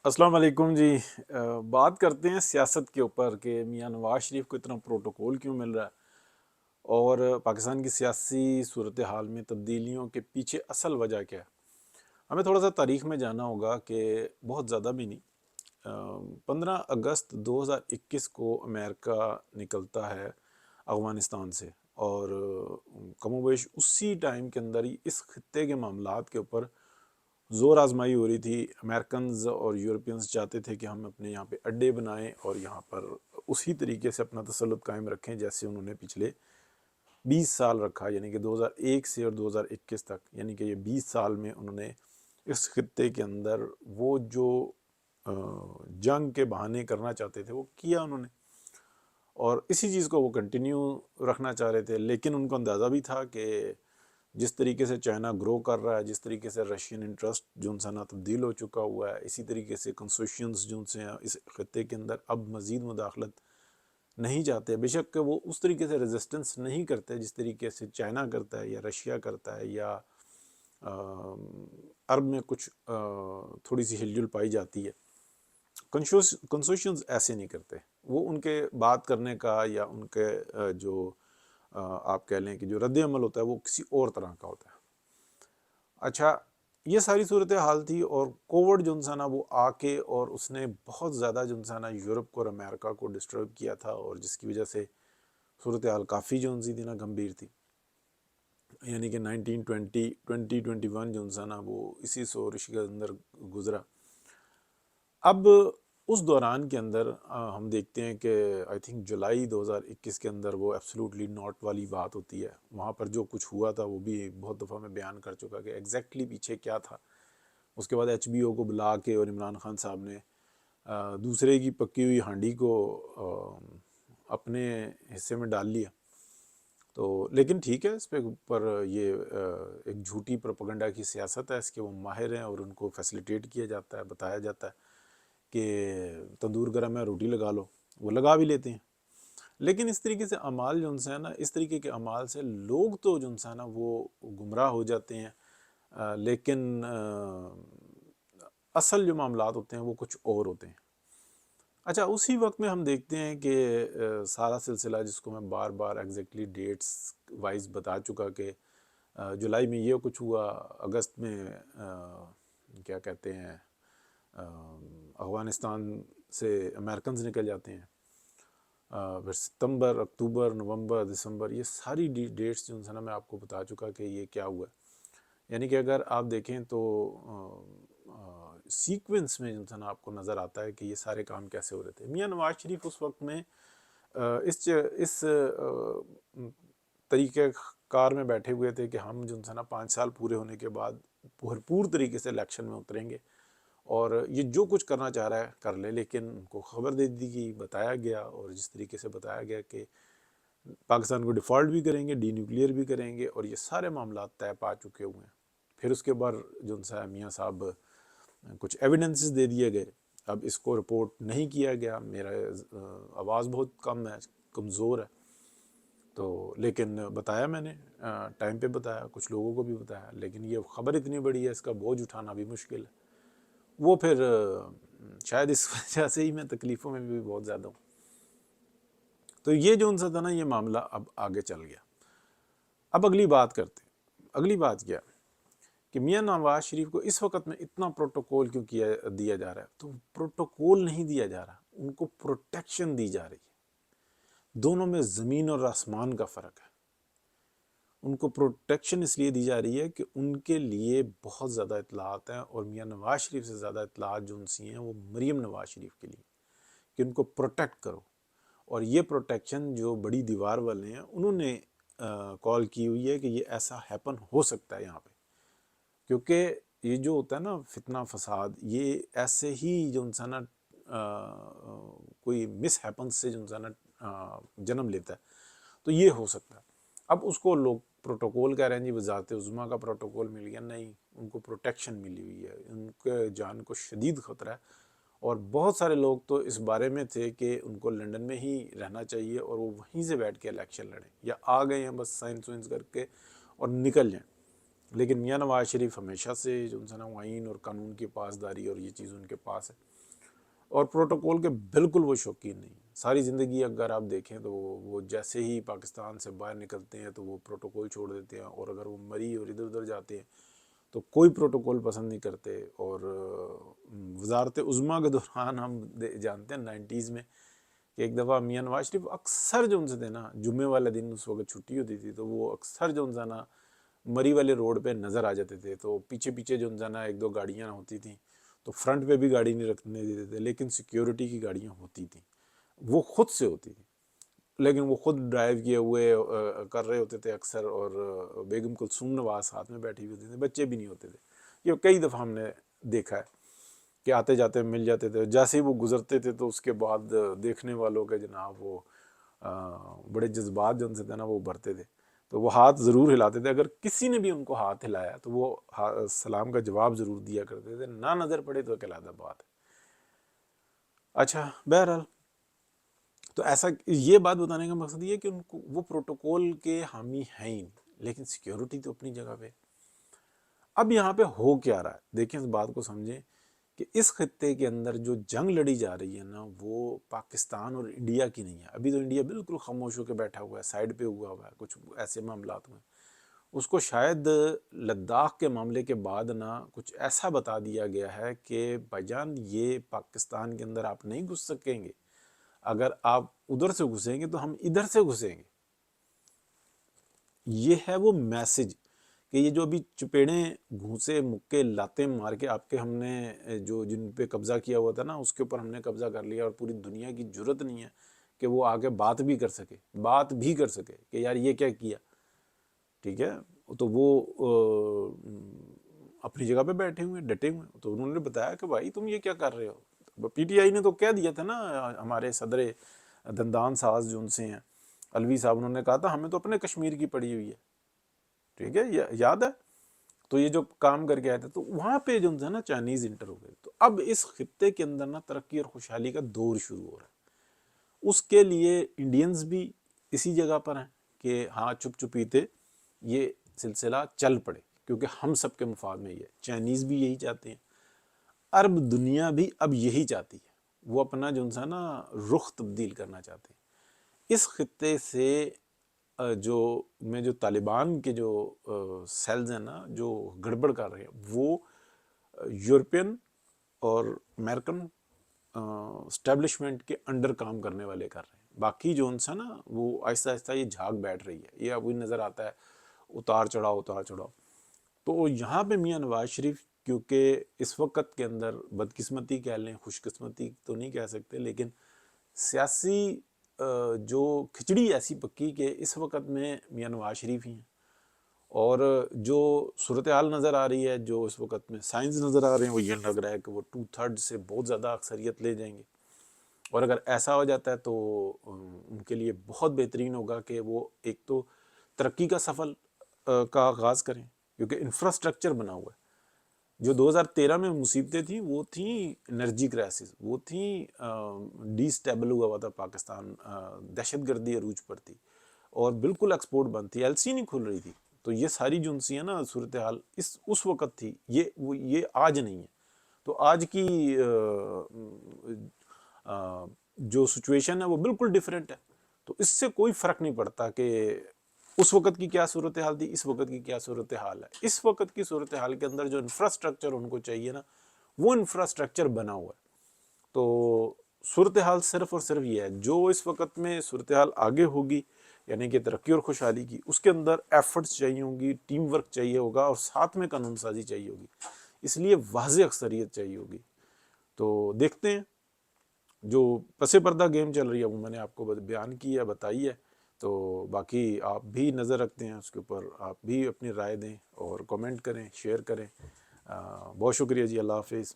السلام علیکم جی۔ بات کرتے ہیں سیاست کے اوپر کہ میاں نواز شریف کو اتنا پروٹوکول کیوں مل رہا ہے اور پاکستان کی سیاسی صورتحال میں تبدیلیوں کے پیچھے اصل وجہ کیا ہے۔ ہمیں تھوڑا سا تاریخ میں جانا ہوگا کہ بہت زیادہ بھی نہیں، 15 اگست 2021 کو امریکہ نکلتا ہے افغانستان سے، اور کم و بیش اسی ٹائم کے اندر ہی اس خطے کے معاملات کے اوپر زور آزمائی ہو رہی تھی۔ امریکنز اور یورپینز چاہتے تھے کہ ہم اپنے یہاں پہ اڈے بنائیں اور یہاں پر اسی طریقے سے اپنا تسلط قائم رکھیں جیسے انہوں نے پچھلے 20 سال رکھا، یعنی کہ 2001 سے اور 2021 تک، یعنی کہ یہ 20 سال میں انہوں نے اس خطے کے اندر وہ جو جنگ کے بہانے کرنا چاہتے تھے وہ کیا انہوں نے، اور اسی چیز کو وہ کنٹینیو رکھنا چاہ رہے تھے۔ لیکن ان کو اندازہ بھی تھا کہ جس طریقے سے چائنا گرو کر رہا ہے، جس طریقے سے رشین انٹرسٹ جو ان سے نا تبدیل ہو چکا ہوا ہے، اسی طریقے سے کنسوشینز جو ان سے اس خطے کے اندر اب مزید مداخلت نہیں چاہتے، بے شک کہ وہ اس طریقے سے ریزسٹنس نہیں کرتے جس طریقے سے چائنا کرتا ہے یا رشیا کرتا ہے یا عرب میں کچھ تھوڑی سی ہل جل پائی جاتی ہے۔ کنسوشینز ایسے نہیں کرتے، وہ ان کے بات کرنے کا یا ان کے جو آپ کہہ لیں کہ جو رد عمل ہوتا ہے وہ کسی اور طرح کا ہوتا ہے۔ اچھا، یہ ساری صورتحال تھی، اور کووڈ جو انسان وہ آ کے اور اس نے بہت زیادہ جو انسان یورپ کو اور امریکہ کو ڈسٹرب کیا تھا، اور جس کی وجہ سے صورتحال کافی جو انسی تھی نا گمبھیر تھی، یعنی کہ 1920 جو انسان وہ اسی سورش کے اندر گزرا۔ اب اس دوران کے اندر ہم دیکھتے ہیں کہ آئی تھنک جولائی 2021 کے اندر وہ ایبسلوٹلی ناٹ والی بات ہوتی ہے۔ وہاں پر جو کچھ ہوا تھا وہ بھی بہت دفعہ میں بیان کر چکا کہ ایگزیکٹلی پیچھے کیا تھا۔ اس کے بعد HBO کو بلا کے اور عمران خان صاحب نے دوسرے کی پکی ہوئی ہانڈی کو اپنے حصے میں ڈال لیا۔ تو لیکن ٹھیک ہے، اس پہ پر یہ ایک جھوٹی پروپیگنڈا کی سیاست ہے، اس کے وہ ماہر ہیں اور ان کو فیسیلیٹیٹ کیا جاتا ہے، بتایا جاتا ہے کہ تندور گرم ہے روٹی لگا لو، وہ لگا بھی لیتے ہیں۔ لیکن اس طریقے سے اعمال جو ان سے ہے نا، اس طریقے کے اعمال سے لوگ تو جو ان سے ہے نا وہ گمراہ ہو جاتے ہیں، لیکن اصل جو معاملات ہوتے ہیں وہ کچھ اور ہوتے ہیں۔ اچھا، اسی وقت میں ہم دیکھتے ہیں کہ سارا سلسلہ جس کو میں بار بار ایگزیکٹلی ڈیٹس وائز بتا چکا کہ جولائی میں یہ کچھ ہوا، اگست میں کیا کہتے ہیں افغانستان سے امریکنز نکل جاتے ہیں، پھر ستمبر، اکتوبر، نومبر، دسمبر، یہ ساری ڈیٹس جو ہیں نا میں آپ کو بتا چکا کہ یہ کیا ہوا ہے۔ یعنی کہ اگر آپ دیکھیں تو سیکوینس میں جو ہے نا آپ کو نظر آتا ہے کہ یہ سارے کام کیسے ہو رہے تھے۔ میاں نواز شریف اس وقت میں اس طریقہ کار میں بیٹھے ہوئے تھے کہ ہم جو ہے نا 5 سال پورے ہونے کے بعد بھرپور طریقے سے الیکشن میں اتریں گے، اور یہ جو کچھ کرنا چاہ رہا ہے کر لے، لیکن ان کو خبر دے دی گئی، بتایا گیا، اور جس طریقے سے بتایا گیا کہ پاکستان کو ڈیفالٹ بھی کریں گے، ڈی نیوکلیئر بھی کریں گے، اور یہ سارے معاملات طے پا چکے ہوئے ہیں۔ پھر اس کے بعد جو ان سے میاں صاحب کچھ ایویڈنسز دے دیے گئے، اب اس کو رپورٹ نہیں کیا گیا، میرا آواز بہت کم ہے، کمزور ہے، تو لیکن بتایا میں نے ٹائم پہ بتایا، کچھ لوگوں کو بھی بتایا، لیکن یہ خبر اتنی بڑی ہے اس کا بوجھ اٹھانا بھی مشکل ہے۔ وہ پھر شاید اس وجہ سے ہی میں تکلیفوں میں بھی بہت زیادہ ہوں۔ تو یہ جو ان سے تھا نا یہ معاملہ اب آگے چل گیا۔ اب اگلی بات کرتے ہیں۔ اگلی بات کیا کہ میاں نواز شریف کو اس وقت میں اتنا پروٹوکول کیوں دیا جا رہا ہے؟ تو پروٹوکول نہیں دیا جا رہا، ان کو پروٹیکشن دی جا رہی ہے۔ دونوں میں زمین اور آسمان کا فرق ہے۔ ان کو پروٹیکشن اس لیے دی جا رہی ہے کہ ان کے لیے بہت زیادہ اطلاعات ہیں، اور میاں نواز شریف سے زیادہ اطلاعات جو ان سی ہیں وہ مریم نواز شریف کے لیے، کہ ان کو پروٹیکٹ کرو۔ اور یہ پروٹیکشن جو بڑی دیوار والے ہیں انہوں نے کال کی ہوئی ہے کہ یہ ایسا ہیپن ہو سکتا ہے یہاں پہ، کیونکہ یہ جو ہوتا ہے نا فتنہ فساد، یہ ایسے ہی جو انسان کوئی مس ہیپن سے جو انسان جنم لیتا ہے، تو یہ ہو سکتا ہے۔ اب اس کو لوگ پروٹوکول کہہ رہے ہیں، جی وزارت عظمیٰ کا پروٹوکول مل گیا، نہیں، ان کو پروٹیکشن ملی ہوئی ہے، ان کے جان کو شدید خطرہ ہے۔ اور بہت سارے لوگ تو اس بارے میں تھے کہ ان کو لندن میں ہی رہنا چاہیے اور وہ وہیں سے بیٹھ کے الیکشن لڑیں، یا آ گئے ہیں بس سائنس وائنس کر کے اور نکل جائیں۔ لیکن میاں نواز شریف ہمیشہ سے جو ہے نا آئین اور قانون کی پاسداری اور یہ چیز ان کے پاس ہے، اور پروٹوکول کے بالکل وہ شوقین نہیں۔ ساری زندگی اگر آپ دیکھیں تو وہ جیسے ہی پاکستان سے باہر نکلتے ہیں تو وہ پروٹوکول چھوڑ دیتے ہیں، اور اگر وہ مری اور ادھر ادھر جاتے ہیں تو کوئی پروٹوکول پسند نہیں کرتے۔ اور وزارت عظمیٰ کے دوران ہم جانتے ہیں 90s میں کہ ایک دفعہ میاں نواز شریف اکثر جو ان سے تھے نا، جمعے والے دن اس وقت چھٹی ہوتی تھی تو وہ اکثر جو ان سے نا مری والے روڈ پہ نظر آ جاتے تھے، تو پیچھے پیچھے جو ان سے نا ایک دو گاڑیاں ہوتی تھیں، تو فرنٹ پہ بھی گاڑی نہیں رکھنے دیتے تھے، لیکن سیکیورٹی کی گاڑیاں ہوتی تھیں، وہ خود سے ہوتی تھیں، لیکن وہ خود ڈرائیو کیے ہوئے کر رہے ہوتے تھے اکثر، اور بیگم کلثوم نواز ساتھ میں بیٹھی ہوئی ہوتی تھی، بچے بھی نہیں ہوتے تھے۔ یہ کئی دفعہ ہم نے دیکھا ہے کہ آتے جاتے مل جاتے تھے، جیسے ہی وہ گزرتے تھے تو اس کے بعد دیکھنے والوں کے جناب وہ بڑے جذبات جو ان سے تھے نا وہ ابھرتے تھے، تو وہ ہاتھ ضرور ہلاتے تھے، اگر کسی نے بھی ان کو ہاتھ ہلایا تو وہ سلام کا جواب ضرور دیا کرتے تھے، نہ نظر پڑے تو علیحدہ بات ہے۔ اچھا، بہرحال تو ایسا، یہ بات بتانے کا مقصد یہ ہے کہ ان کو وہ پروٹوکول کے حامی ہیں ہی، لیکن سیکیورٹی تو اپنی جگہ پہ۔ اب یہاں پہ ہو کیا رہا ہے، دیکھیں اس بات کو سمجھیں کہ اس خطے کے اندر جو جنگ لڑی جا رہی ہے نا وہ پاکستان اور انڈیا کی نہیں ہے۔ ابھی تو انڈیا بالکل خاموش ہو کے بیٹھا ہوا ہے، سائیڈ پہ ہوا ہے، کچھ ایسے معاملات ہوئے، اس کو شاید لداخ کے معاملے کے بعد نا کچھ ایسا بتا دیا گیا ہے کہ بھائی جان یہ پاکستان کے اندر آپ نہیں گھس سکیں گے، اگر آپ ادھر سے گھسیں گے تو ہم ادھر سے گھسیں گے۔ یہ ہے وہ میسج کہ یہ جو ابھی چپیڑیں گھوسے مکے لاتے مار کے آپ کے ہم نے جو جن پہ قبضہ کیا ہوا تھا نا اس کے اوپر ہم نے قبضہ کر لیا، اور پوری دنیا کی جرت نہیں ہے کہ وہ آگے بات بھی کر سکے کہ یار یہ کیا کیا، ٹھیک ہے، تو وہ اپنی جگہ پہ بیٹھے ہوئے ڈٹے ہوئے، تو انہوں نے بتایا کہ بھائی تم یہ کیا کر رہے ہو۔ پی ٹی آئی نے تو کہہ دیا تھا نا، ہمارے صدر دندان ساز جو ان سے ہیں الوی صاحب، انہوں نے کہا تھا ہمیں تو اپنے کشمیر کی پڑی ہوئی ہے، ٹھیک ہے، یاد ہے، تو یہ جو کام کر کے آئے تھے، تو وہاں پہ جو ہے نا چائنیز انٹر ہو گئے، تو اب اس خطے کے اندر نا ترقی اور خوشحالی کا دور شروع ہو رہا ہے۔ اس کے لیے انڈینز بھی اسی جگہ پر ہیں کہ ہاں چپ چپیتے یہ سلسلہ چل پڑے، کیونکہ ہم سب کے مفاد میں یہ ہے، چائنیز بھی یہی چاہتے ہیں، عرب دنیا بھی اب یہی چاہتی ہے، وہ اپنا جو ہے نا رخ تبدیل کرنا چاہتے ہیں۔ اس خطے سے جو طالبان کے جو سیلز ہیں نا جو گڑبڑ کر رہے ہیں، وہ یورپین اور امریکن اسٹیبلشمنٹ کے انڈر کام کرنے والے کر رہے ہیں، باقی جو ان سے نا وہ آہستہ آہستہ یہ جھاگ بیٹھ رہی ہے، یہ ابھی نظر آتا ہے اتار چڑھاؤ۔ تو یہاں پہ میاں نواز شریف، کیونکہ اس وقت کے اندر بدقسمتی کہہ لیں، خوش قسمتی تو نہیں کہہ سکتے، لیکن سیاسی جو کھچڑی ایسی پکی کہ اس وقت میں میاں نواز شریف ہی ہیں، اور جو صورتحال نظر آ رہی ہے، جو اس وقت میں سائنس نظر آ رہے ہیں، وہ یہ لگ رہا ہے کہ وہ 2/3 سے بہت زیادہ اکثریت لے جائیں گے، اور اگر ایسا ہو جاتا ہے تو ان کے لیے بہت بہترین ہوگا کہ وہ ایک تو ترقی کا سفر کا آغاز کریں، کیونکہ انفراسٹرکچر بنا ہوا ہے۔ جو 2013 میں مصیبتیں تھیں وہ تھیں انرجی کرائسس، وہ تھیں ڈی سٹیبل ہوا تھا پاکستان، دہشت گردی عروج پر تھی، اور بالکل ایکسپورٹ بند تھی، ایل سی نہیں کھل رہی تھی، تو یہ ساری جو سی ہے نا صورتحال اس وقت تھی، یہ آج نہیں ہے۔ تو آج کی جو سچویشن ہے وہ بالکل ڈیفرنٹ ہے، تو اس سے کوئی فرق نہیں پڑتا کہ اس وقت کی کیا صورتحال تھی، اس وقت کی کیا صورتحال ہے۔ اس وقت کی صورتحال کے اندر جو انفراسٹرکچر ان کو چاہیے نا وہ انفراسٹرکچر بنا ہوا ہے۔ تو صورتحال صرف اور صرف یہ ہے، جو اس وقت میں صورتحال آگے ہوگی یعنی کہ ترقی اور خوشحالی کی، اس کے اندر ایفرٹس چاہیے ہوں گی، ٹیم ورک چاہیے ہوگا، اور ساتھ میں قانون سازی چاہیے ہوگی، اس لیے واضح اکثریت چاہیے ہوگی۔ تو دیکھتے ہیں، جو پس پردہ گیم چل رہی ہے وہ میں نے آپ کو بیان کی ہے، بتائی ہے، تو باقی آپ بھی نظر رکھتے ہیں اس کے اوپر، آپ بھی اپنی رائے دیں اور کمنٹ کریں، شیئر کریں۔ بہت شکریہ جی، اللہ حافظ۔